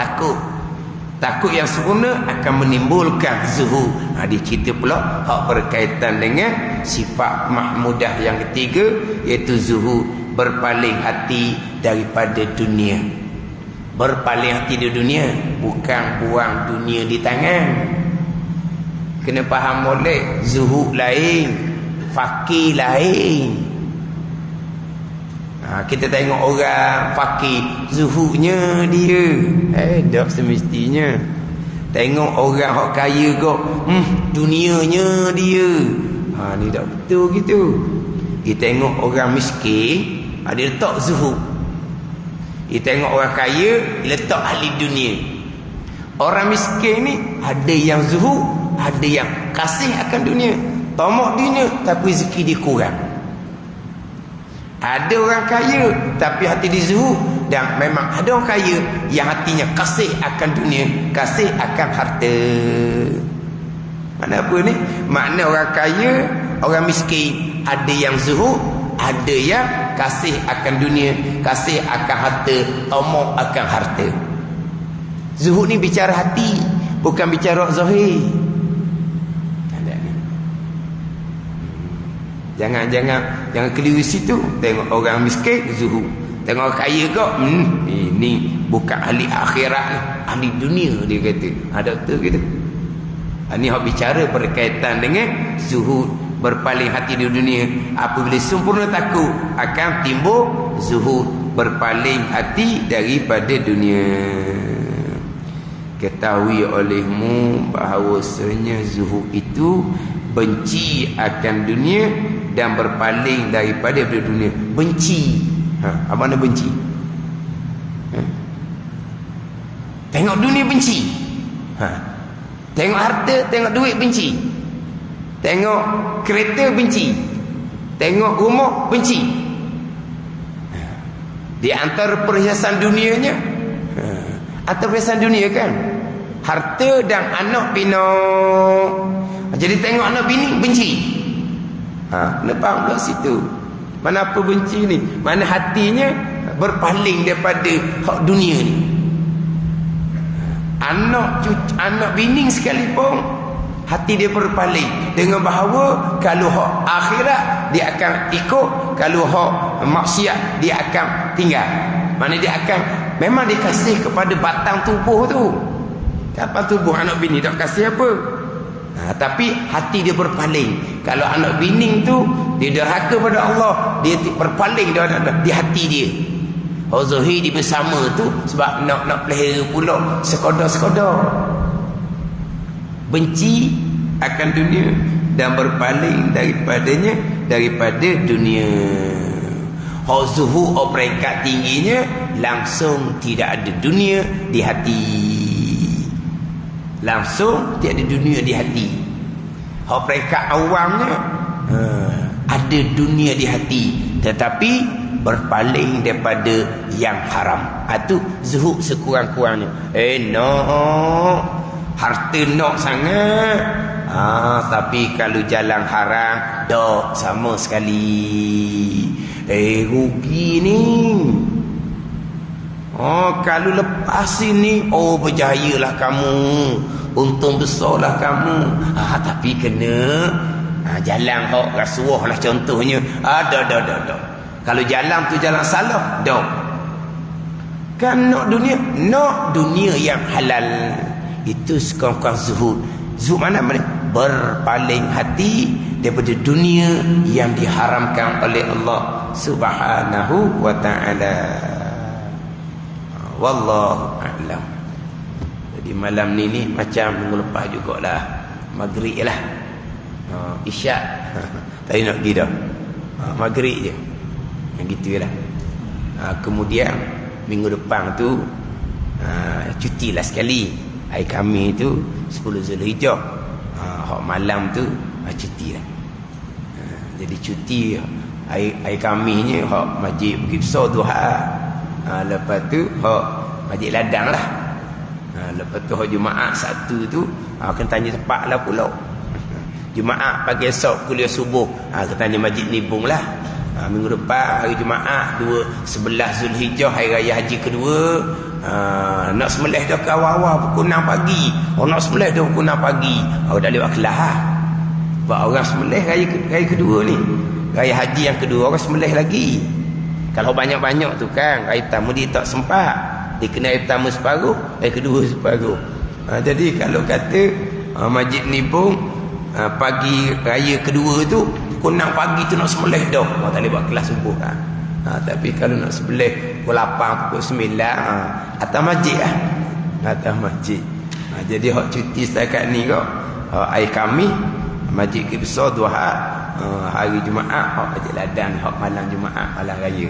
takut yang sempurna akan menimbulkan zuhud. Dia cerita pula hak berkaitan dengan sifat mahmudah yang ketiga, iaitu zuhud, berpaling hati daripada dunia. Berpaling hati di dunia, bukan buang dunia di tangan. Kena faham molek, zuhud lain, fakir lain. Kita tengok orang fakir, zuhudnya dia dah semestinya. Tengok orang hak kaya kok, dunianya dia. Ni tak betul gitu. Kita tengok orang miskin, dia letak zuhud. Kita tengok orang kaya, letak ahli dunia. Orang miskin ni ada yang zuhud, ada yang kasih akan dunia, tamak dunia tapi rezeki dia kurang. Ada orang kaya tapi hati dia zuhud, dan memang ada orang kaya yang hatinya kasih akan dunia, kasih akan harta. Mana apa ni? Makna orang kaya, orang miskin, ada yang zuhud, ada yang kasih akan dunia, kasih akan harta, tamak akan harta. Zuhud ni bicara hati, bukan bicara zahir. Jangan keliru situ. Tengok orang miskin zuhud, tengok orang kaya kok ini bukan ahli akhirat ni, ahli dunia dia kata. Ada betul gitu. Ini hak bicara berkaitan dengan zuhud, berpaling hati di dunia. Apabila sempurna takut, akan timbul zuhud, berpaling hati daripada dunia. Ketahui olehmu bahawasanya zuhud itu benci akan dunia dan berpaling daripada dunia. Benci. Apa mana benci? Tengok dunia benci. Tengok harta, tengok duit benci. Tengok kereta benci. Tengok rumah benci. Di antara perhiasan dunianya, atau perhiasan dunia kan, harta dan anak pinak. Jadi tengok anak bini benci. Kena faham pula situ. Mana apa benci ni? Mana hatinya berpaling daripada hak dunia ni. Anak bini sekalipun hati dia berpaling dengan bahawa kalau hak akhirat dia akan ikut, kalau hak maksiat dia akan tinggal. Mana dia akan memang dikasih kepada batang tubuh tu. Batang tubuh anak bini tak kasih apa. Tapi hati dia berpaling. Kalau anak bini tu dia derhaka pada Allah, dia berpaling di hati dia. Zahir dia bersama tu sebab nak pelihara pula sekodar-sekodar. Benci akan dunia dan berpaling daripada dunia. Zuhud peringkat tingginya langsung tidak ada dunia di hati. Langsung tiada dunia di hati. Peringkat awamnya ada dunia di hati, tetapi berpaling daripada yang haram. Itu zuhud sekurang-kurangnya. Harta nak sangat. Tapi kalau jalan haram tak sama sekali. Rugi ni. Kalau lepas ini berjayalah kamu, untung besarlah kamu. Tapi kena jalan hak rasuah lah contohnya. Dah. Kalau jalan tu jalan salah, dah. Kan nak dunia yang halal. Itu sekurang-kurang zuhud. Zuhud mana? Berpaling hati daripada dunia yang diharamkan oleh Allah Subhanahu wa ta'ala. Wallahu a'lam. Jadi malam ni macam minggu lepas jugalah, maghrib lah. Isyak tadi nak pergi dah. Maghrib je. Yang gitulah. Kemudian minggu depan tu cutilah sekali. Hari Khamis tu 10 Zulhijjah. Hak malam tu cuti lah. Jadi cuti hari Khamisnya hak Masjid Bukit Besar Duha. Lepas tu hak Masjid Ladang lah. Lepas tu hak Jumaat Sabtu tu kena tanya tempat lah pula. Jumaat pagi esok kuliah subuh kena tanya Masjid Nibung lah. Minggu depan hari Jumaat 11 Zulhijjah, hari raya haji kedua. Nak sembelih dah ke awal-awal pukul 6 pagi. Nak sembelih dah pukul 6 pagi. Dah lewat kelas lah. Sebab orang sembelih raya kedua ni, raya haji yang kedua, orang sembelih lagi. Kalau banyak-banyak tu kan, raya pertama dia tak sempat. Dia kena raya pertama separuh, raya kedua separuh. Jadi kalau kata Masjid Nibung pagi raya kedua tu pukul 6 pagi tu nak sembelih dah. Tak boleh buat kelas subuh kan. Tapi kalau nak sembelih pukul 8, pukul 9 atas masjid lah. Atas masjid. Jadi hak cuti setakat ni kok hari Khamis Masjid Bukit Besar Duha, hari Jumaat hak Masjid Ladang, hak malam Jumaat malam raya.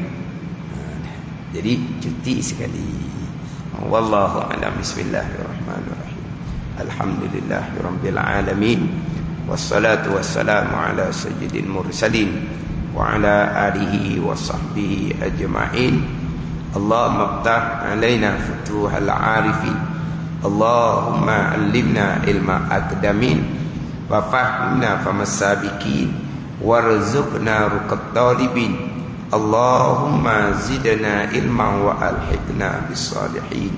Jadi cuti sekali. Wallahu a'lam. Bismillahirrahmanirrahim. Alhamdulillahirabbil alamin. Wassalatu wassalamu ala sayyidil mursalin wa ala alihi wa sahbihi ajma'in. Allahumma ftah alaina futuhal arifin. Allahumma allimna ilma aqdamin wa fahmna famasabiqin warzuqna ruqat talibin. Allahumma zidna ilman wa alhiqna bis salihin.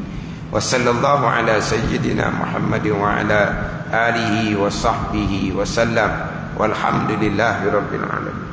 Wa sallallahu ala sayyidina Muhammadin wa ala alihi wa sahbihi wa sallam. Walhamdulillahi rabbil alamin.